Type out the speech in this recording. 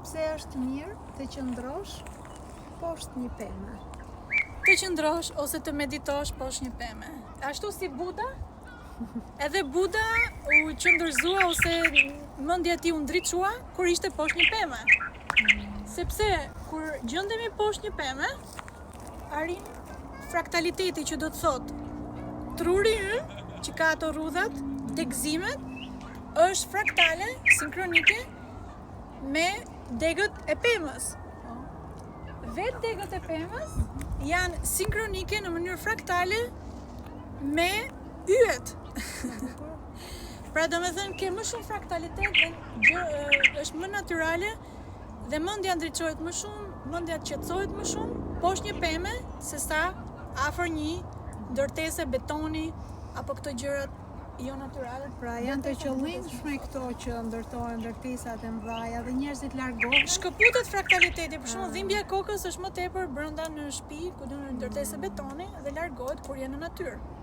pse është mirë të qëndrosh poshtë një peme. Të qëndrosh ose të meditosh poshtë një peme. Ashtu si Buda, edhe Buda u qëndërzua ose mendja e tij u ndriçua kur ishte poshtë një peme. Sepse kur gjendemi poshtë një peme, arrim fraktaliteti, që do të thotë truri ynë, që ka ato rrudhat, degëzimet, është fraktale, sinkronike me degët e pemës. Vetë degët e pemës janë sinkronike në mënyrë fraktale me yjet. Pra do me thënë ke më shumë fraktalitet dhe është më natyrale dhe mendja ndriçohet më shumë, mendja qetësohet më shumë poshtë një peme se sa afër një ndërtese betoni apo këto gjërat jo natyrale. Pra janë të qëllimshme këto që ndërtohen ndërtesat e mëdha dhe njerëzit largohen. Shkëputet fraktaliteti, për shembull dhimbja e kokës është më tepër brenda në shtëpi ku do në ndërtesë betoni dhe largohet kur je në natyrë.